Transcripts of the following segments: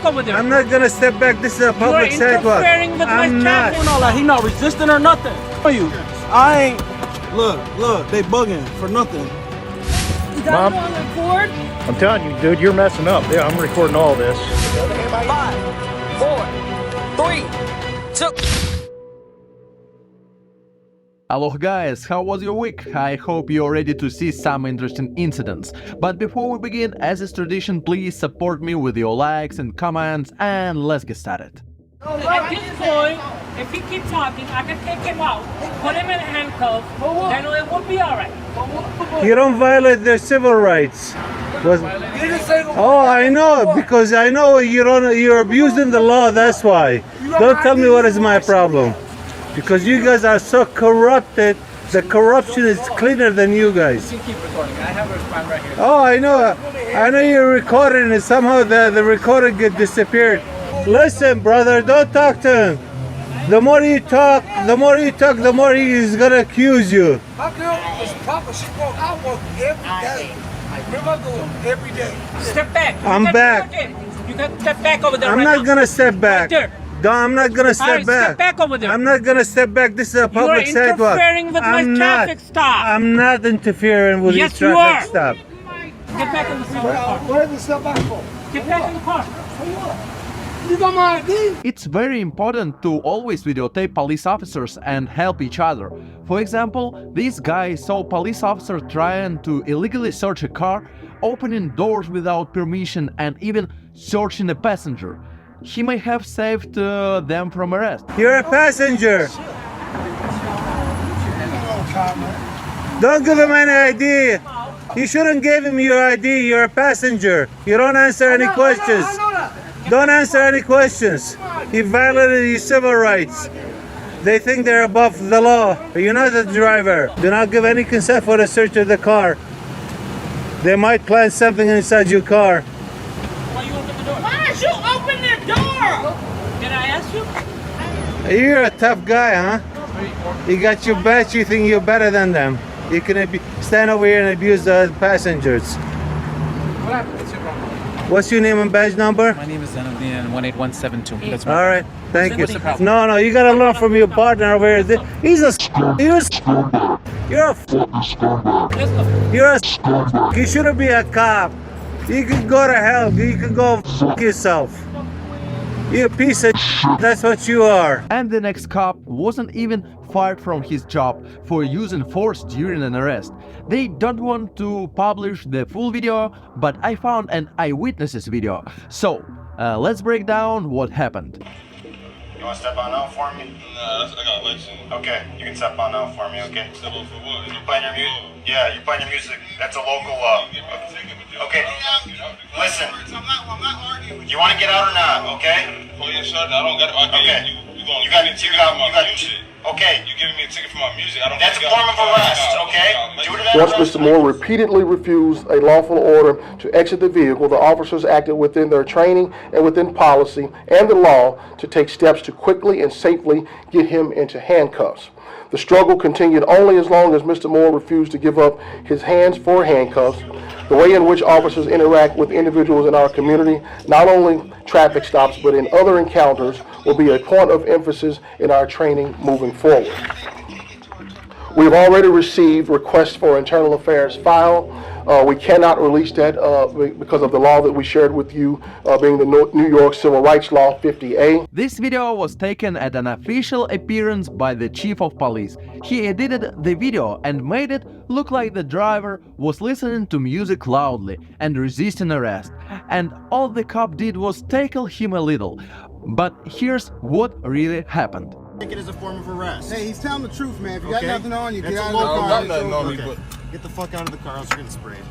over there. I'm not gonna step back. This is a public sidewalk. I'm not. He not resisting or nothing. You, I ain't. Look, they bugging for nothing. Is that on record? I'm telling you, dude, you're messing up. Yeah, I'm recording all this. 5, 4, 3, 2. Hello guys, how was your week? I hope you're ready to see some interesting incidents. But before we begin, as is tradition, please support me with your likes and comments, and let's get started. At this point, if he keeps talking, I can take him out, put him in handcuffs, then it will be alright. You don't violate their civil rights. Oh, I know, because I know you're abusing the law, that's why. Don't tell me what is my problem. Because you guys are so corrupted, the corruption is cleaner than you guys. You can keep recording. I have a response right here. Oh, I know you're recording and somehow the recording disappeared. Listen, brother, don't talk to him. The more you talk, the more he's gonna accuse you. My girl is proper. She work. I work every day. Remember, I go every day. Step back. I'm back. You can step back over there. I'm not gonna step back. Right there. No, I'm not gonna step back. Step back over there. I'm not gonna step back. This is a public sidewalk. You're interfering with my traffic stop. I'm not interfering with your traffic stop. Get back in the car. Where's the step back for? Get back in the car. You got my ID? It's very important to always videotape police officers and help each other. For example, this guy saw police officer trying to illegally search a car, opening doors without permission and even searching a passenger. He may have saved them from arrest. You're a passenger. Don't give him any ID. You shouldn't give him your ID. You're a passenger. You don't answer any questions. Don't answer any questions. He violated your civil rights. They think they're above the law. You're not the driver. Do not give any consent for the search of the car. They might plant something inside your car. Why you open the door? Why don't you open the door? Did I ask you? You're a tough guy, huh? You got your badge, you think you're better than them. You can stand over here and abuse the passengers. What happened? What's your name and badge number? My name is Zenaldine 18172. That's All right, thank you. What's the problem? No, you gotta learn from your partner over here. He's a you're a scumbag. You're a scumbag. You're a scumbag. You shouldn't be a cop. You can go to hell. You can go fuck yourself. You a piece of shit. That's what you are. And the next cop wasn't even fired from his job for using force during an arrest. They don't want to publish the full video, but I found an eyewitness's video. So, let's break down what happened. You want to step on out for me? Nah, I got election. Okay, you can step on out for me, okay? Step on for what? You playing your music? Yeah, you playing your music. That's a local law. Okay, listen. I'm not arguing. You want to get out or not, okay? Oh, yeah, sure. I don't got to argue. Okay. You got my music. Okay. You giving me a ticket for my music. I don't. That's a form of arrest, okay? Do it Once Mr. Moore repeatedly refused a lawful order to exit the vehicle, the officers acted within their training and within policy and the law to take steps to quickly and safely get him into handcuffs. The struggle continued only as long as Mr. Moore refused to give up his hands for handcuffs. The way in which officers interact with individuals in our community, not only traffic stops but in other encounters, will be a point of emphasis in our training moving forward. We've already received requests for internal affairs file. We cannot release that because of the law that we shared with you, being the New York Civil Rights Law 50A. This video was taken at an official appearance by the chief of police. He edited the video and made it look like the driver was listening to music loudly and resisting arrest. And all the cop did was tackle him a little. But here's what really happened. It is a form of arrest. Hey, he's telling the truth, man. If you got nothing on, you get out of the car. got nothing on me, but get the fuck out of the car, else you're gonna spray it.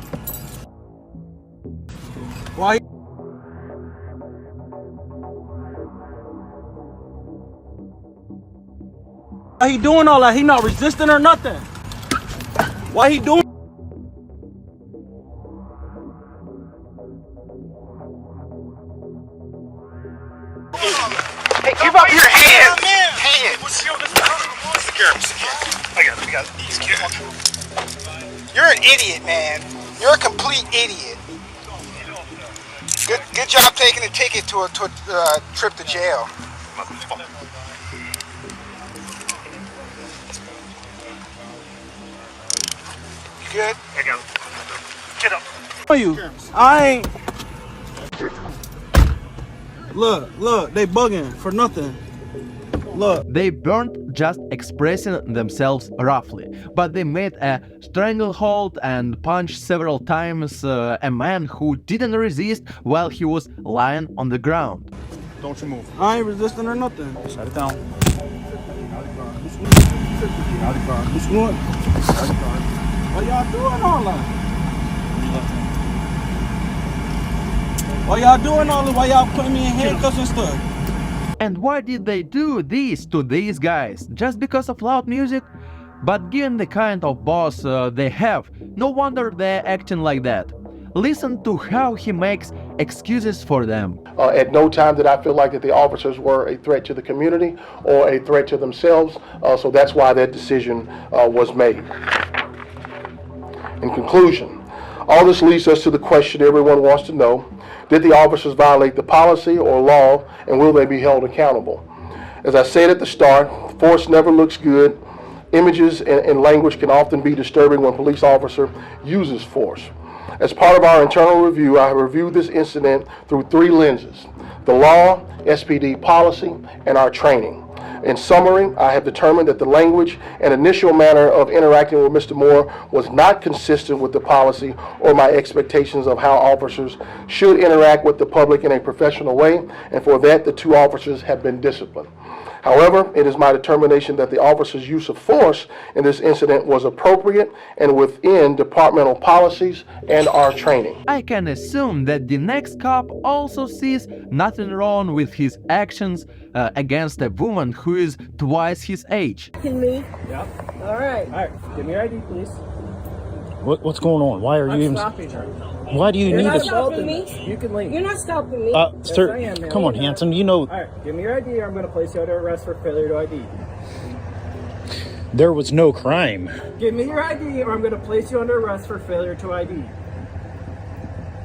Why? Why he doing all that? He not resisting or nothing. Why he doing? Hey, give up your hands! Hands! I got these kids. You're an idiot, man. You're a complete idiot. Good job taking a ticket to a trip to jail. Good. Here you go. Get up. You. I ain't. Look, they bugging for nothing. Look. They weren't just expressing themselves roughly, but they made a stranglehold and punched several times a man who didn't resist while he was lying on the ground. Don't you move. I ain't resisting or nothing. Shut it down. What's going? What y'all doing all that? Why y'all doing all that? Why y'all putting me in handcuffs and stuff? And why did they do this to these guys? Just because of loud music? But given the kind of boss they have, no wonder they're acting like that. Listen to how he makes excuses for them. At no time did I feel like that the officers were a threat to the community or a threat to themselves, so that's why that decision was made. In conclusion, all this leads us to the question everyone wants to know: did the officers violate the policy or law, and will they be held accountable? As I said at the start, force never looks good. Images and language can often be disturbing when a police officer uses force. As part of our internal review, I have reviewed this incident through 3 lenses: the law, SPD policy, and our training. In summary, I have determined that the language and initial manner of interacting with Mr. Moore was not consistent with the policy or my expectations of how officers should interact with the public in a professional way, and for that, the 2 officers have been disciplined. However, it is my determination that the officer's use of force in this incident was appropriate and within departmental policies and our training. I can assume that the next cop also sees nothing wrong with his actions against a woman who is twice his age. Me? Yep. All right. All right. Give me your ID, please. What's going on? Why are you even? Stopping her. Why do you You're need not us? stopping me. You can leave. You're not stopping me. Sir, I am, ma'am. come on, Hanson. You know All right. Give me your ID, or I'm going to place you under arrest for failure to ID. there was no crime. Give me your ID, or I'm going to place you under arrest for failure to ID.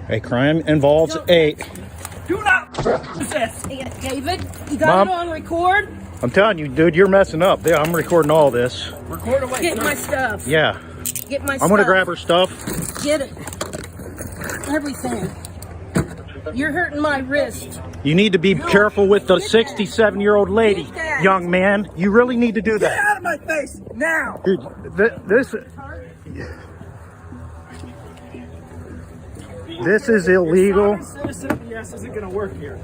A crime involves a. Do not resist. David, you got it on record? I'm telling you, dude, you're messing up. Yeah, I'm recording all this. Record away. Get my stuff. Yeah. Get my stuff. I'm gonna grab her stuff. Get it. Everything. You're hurting my wrist. You need to be careful with the 67-year-old lady, young man. You really need to do Get that. out of my face now. Dude, this is illegal. Citizen yes isn't going to work here.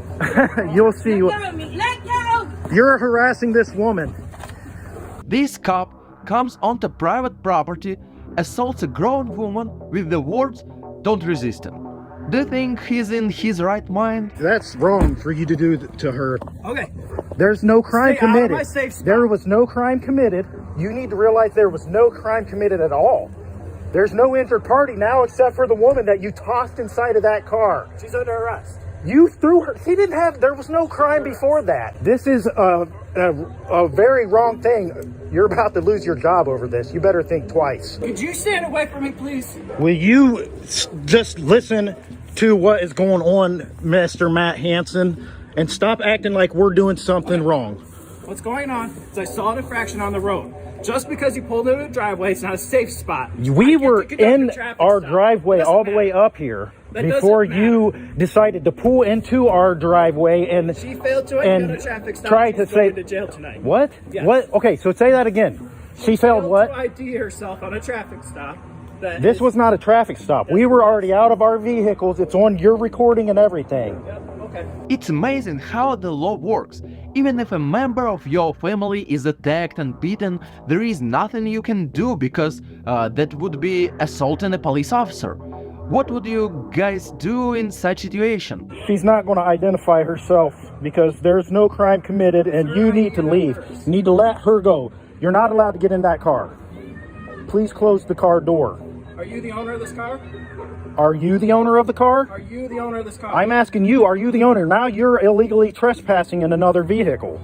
You'll see. Let go of me. Let go. You're harassing this woman. This cop comes onto private property, assaults a grown woman with the words, "Don't resist him." Do you think he's in his right mind? That's wrong for you to do to her. Okay. There's no crime Stay out of committed. my safe spot. There was no crime committed. You need to realize there was no crime committed at all. There's no injured party now except for the woman that you tossed inside of that car. She's under arrest. You threw her. She didn't have. There was no crime before that. This is a very wrong thing. You're about to lose your job over this. You better think twice. Could you stand away from me, please? Will you just listen to what is going on, Mr. Matt Hanson, and stop acting like we're doing something wrong? What's going on is I saw an infraction on the road. Just because you pulled into a driveway, it's not a safe spot. We were in our driveway all the way up here before you decided to pull into our driveway and She failed to and a traffic stop. try She's to going say to jail tonight. what? Yes. What? Okay, so say that again. She failed what? To ID herself on a traffic stop. This was not a traffic stop. We were already out of our vehicles. It's on your recording and everything. Okay. It's amazing how the law works. Even if a member of your family is attacked and beaten, there is nothing you can do because that would be assaulting a police officer. What would you guys do in such situation? She's not going to identify herself because there's no crime committed and you need to leave. You need to let her go. You're not allowed to get in that car. Please close the car door. Are you the owner of this car? Are you the owner of the car? Are you the owner of this car? I'm asking you, are you the owner? Now you're illegally trespassing in another vehicle.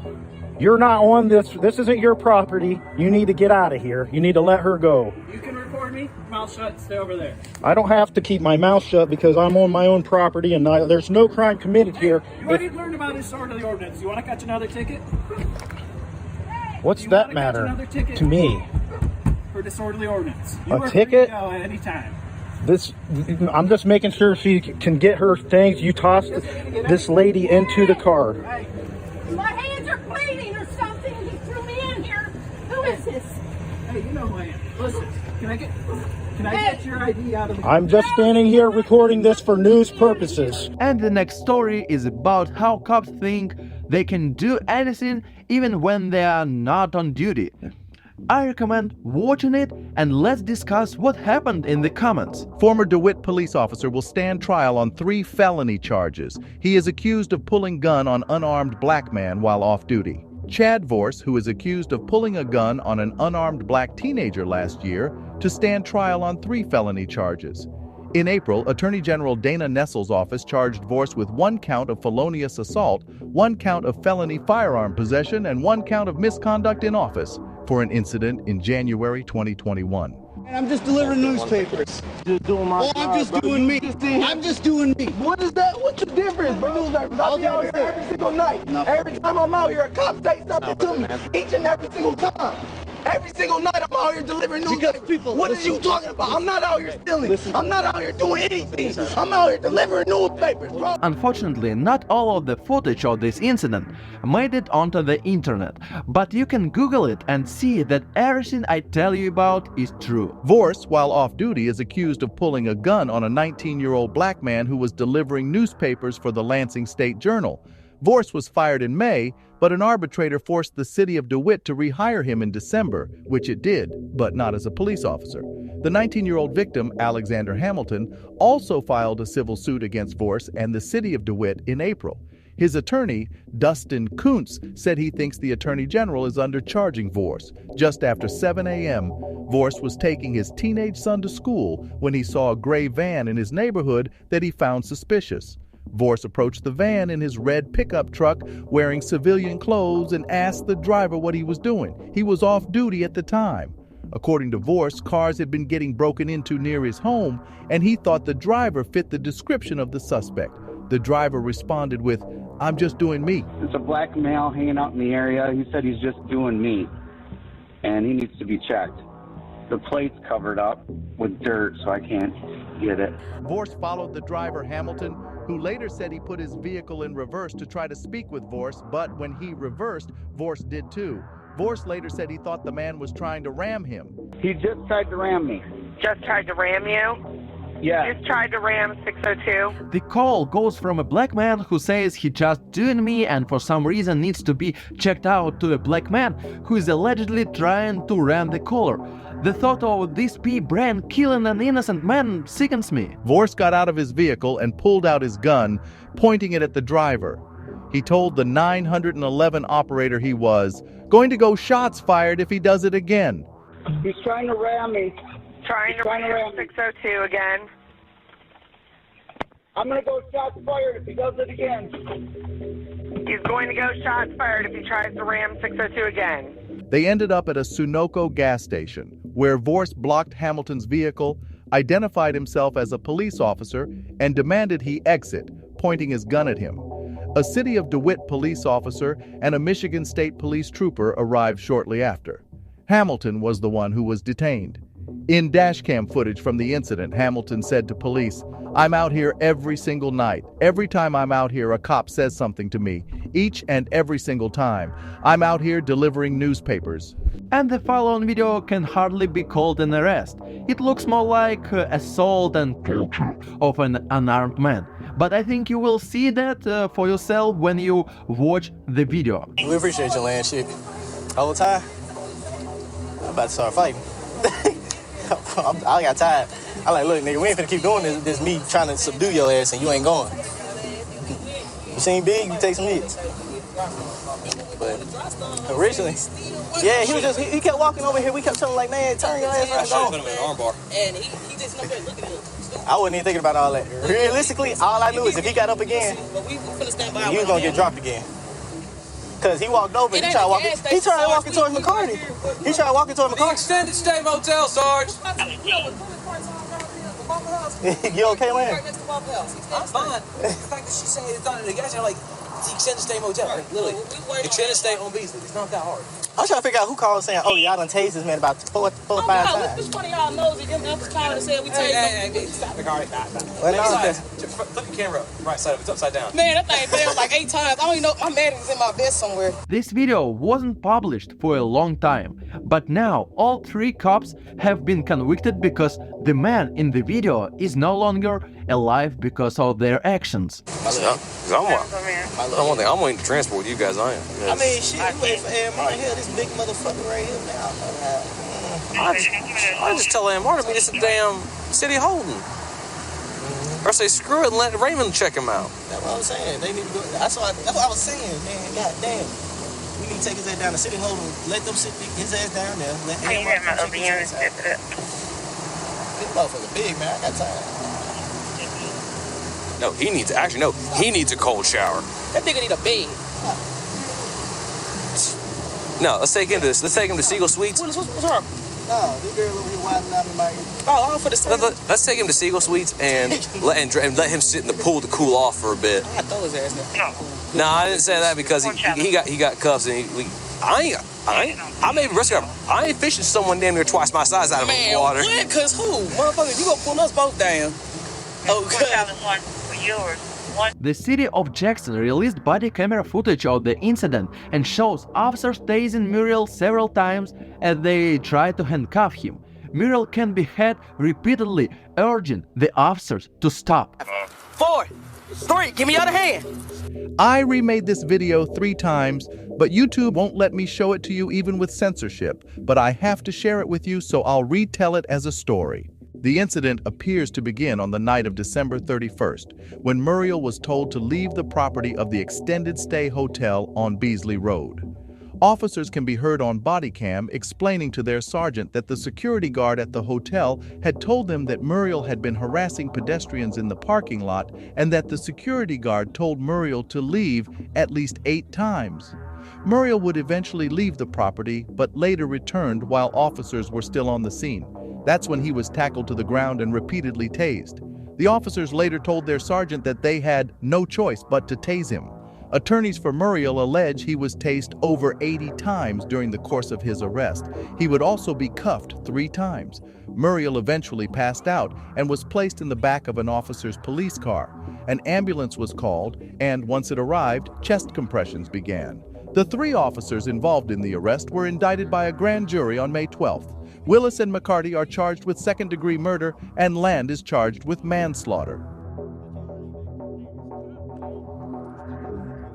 You're not on this. This isn't your property. You need to get out of here. You need to let her go. You can record me, mouth shut, stay over there. I don't have to keep my mouth shut because I'm on my own property and there's no crime committed here. You already learned about disorderly ordinance. You want to catch another ticket? What's that matter to me? For disorderly ordinance. A ticket? Free to go at any time. I'm just making sure she can get her things. You tossed this lady into the car. My hands are bleeding or something. He threw me in here. Who is this? Hey, you know who I am. Listen, can I get your ID out of the... I'm just standing here recording this for news purposes. And the next story is about how cops think they can do anything even when they are not on duty. I recommend watching it, and let's discuss what happened in the comments. Former DeWitt police officer will stand trial on 3 felony charges. He is accused of pulling gun on unarmed black man while off duty. Chad Vorse, who is accused of pulling a gun on an unarmed black teenager last year, to stand trial on 3 felony charges. In April, Attorney General Dana Nessel's office charged Vorse with 1 count of felonious assault, 1 count of felony firearm possession, and 1 count of misconduct in office for an incident in January 2021. And I'm just delivering newspapers. Just doing my job, I'm just doing me. I'm just doing me. What is that? What's the difference, bro? Newspapers. I'll be out here every single night. Every time I'm out here, a cop say something to me. Each and every single time. Every single night I'm out here delivering newspapers. What are you talking about? I'm not out here stealing. I'm not out here doing anything. I'm out here delivering newspapers, bro. Unfortunately, not all of the footage of this incident made it onto the internet, but you can Google it and see that everything I tell you about is true. Vorse, while off duty, is accused of pulling a gun on a 19-year-old black man who was delivering newspapers for the Lansing State Journal. Vorse was fired in May, but an arbitrator forced the city of DeWitt to rehire him in December, which it did, but not as a police officer. The 19-year-old victim, Alexander Hamilton, also filed a civil suit against Vorse and the city of DeWitt in April. His attorney, Dustin Kuntz, said he thinks the Attorney General is undercharging Vorse. Just after 7 a.m., Vorse was taking his teenage son to school when he saw a gray van in his neighborhood that he found suspicious. Vorse approached the van in his red pickup truck wearing civilian clothes and asked the driver what he was doing. He was off duty at the time. According to Vorse, cars had been getting broken into near his home, and he thought the driver fit the description of the suspect. The driver responded with, "I'm just doing me." It's a black male hanging out in the area. He said he's just doing me, and he needs to be checked. The plate's covered up with dirt, so I can't get it. Vorse followed the driver, Hamilton, who later said he put his vehicle in reverse to try to speak with Vorse, but when he reversed, Vorse did too. Vorse later said he thought the man was trying to ram him. He just tried to ram me. Just tried to ram you? Yeah. Just tried to ram 602? The call goes from a black man who says he just doing me and for some reason needs to be checked out to a black man who is allegedly trying to ram the caller. The thought of this brain killing an innocent man sickens me. Vorse got out of his vehicle and pulled out his gun, pointing it at the driver. He told the 911 operator he was going to go shots fired if he does it again. He's trying to ram me. Trying to ram 602 again. I'm going to go shots fired if he does it again. He's going to go shots fired if he tries to ram 602 again. They ended up at a Sunoco gas station, where Vorse blocked Hamilton's vehicle, identified himself as a police officer, and demanded he exit, pointing his gun at him. A City of DeWitt police officer and a Michigan State police trooper arrived shortly after. Hamilton was the one who was detained. In dashcam footage from the incident, Hamilton said to police, "I'm out here every single night. Every time I'm out here, a cop says something to me. Each and every single time. I'm out here delivering newspapers." And the following video can hardly be called an arrest. It looks more like assault and torture of an unarmed man. But I think you will see that for yourself when you watch the video. We appreciate your land shit. All the time. I'm about to start fighting. I got tired. I like, look, nigga, we ain't finna keep doing this. This me trying to subdue your ass and you ain't going. You seen Big, you take some hits. But originally, yeah, he kept walking over here. We kept telling him, like, man, turn your ass around. I put him in an armbar. And he just up there looking at him. I wasn't even thinking about all that. Realistically, all I knew is if he got up again, he was gonna get dropped again. Cause he walked over and he tried walking towards McCarty. He tried walking towards McCarty. Extended stay motel, Sarge. You okay, man? I'm fine. The fact that she said it's not in the gas, I'm like, it's the extended stay motel. Like, literally, extended stay on Beasley. It's not that hard. I'm trying to figure out who called saying, "Oh, y'all done tased this man about 4 or 5 times." Which one of y'all knows that them ever called and said we take Flip the camera up. Right side of it. It's upside down. Man, that thing failed like 8 times. I don't even know. My man is in my vest somewhere. This video wasn't published for a long time, but now all 3 cops have been convicted because the man in the video is no longer alive because of their actions. I'm waiting to transport you guys. I am. I mean, shit, you wait for Aaron Martin here, this big motherfucker right here, man. I just tell Aaron Martin to meet us at damn City Holden. Or say screw it and let Raymond check him out. That's what I was saying. They need to go. That's what I was saying, man. God damn. We need to take his ass down to City Holden. Let them sit his ass down there. Let Aaron Martin check his ass out. This motherfucker big, man. I got time. No, he needs a cold shower. That nigga need a bed. No, let's take him to Siegel Suites. What's wrong? No, this girl over here wilding out in my ear. Oh, for the Let's take him to Siegel Suites and let him sit in the pool to cool off for a bit. I throw his ass now. No, I didn't say that because he got cuffs and I may be risk. I ain't fishing someone damn near twice my size out of the water. Man, what? Cause who? Motherfucker, you gonna pull us both down. Oh, God. The city of Jackson released body camera footage of the incident and shows officers tasing Muriel several times as they try to handcuff him. Muriel can be heard repeatedly urging the officers to stop. 4, 3, give me your other hand. I remade this video 3 times, but YouTube won't let me show it to you even with censorship. But I have to share it with you, so I'll retell it as a story. The incident appears to begin on the night of December 31st, when Muriel was told to leave the property of the extended stay hotel on Beasley Road. Officers can be heard on body cam explaining to their sergeant that the security guard at the hotel had told them that Muriel had been harassing pedestrians in the parking lot and that the security guard told Muriel to leave at least 8 times. Muriel would eventually leave the property, but later returned while officers were still on the scene. That's when he was tackled to the ground and repeatedly tased. The officers later told their sergeant that they had no choice but to tase him. Attorneys for Muriel allege he was tased over 80 times during the course of his arrest. He would also be cuffed 3 times. Muriel eventually passed out and was placed in the back of an officer's police car. An ambulance was called, and once it arrived, chest compressions began. The 3 officers involved in the arrest were indicted by a grand jury on May 12th. Willis and McCarty are charged with second-degree murder, and Land is charged with manslaughter.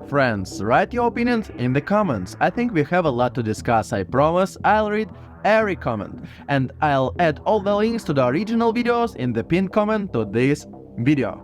Friends, write your opinions in the comments. I think we have a lot to discuss. I promise I'll read every comment. And I'll add all the links to the original videos in the pinned comment to this video.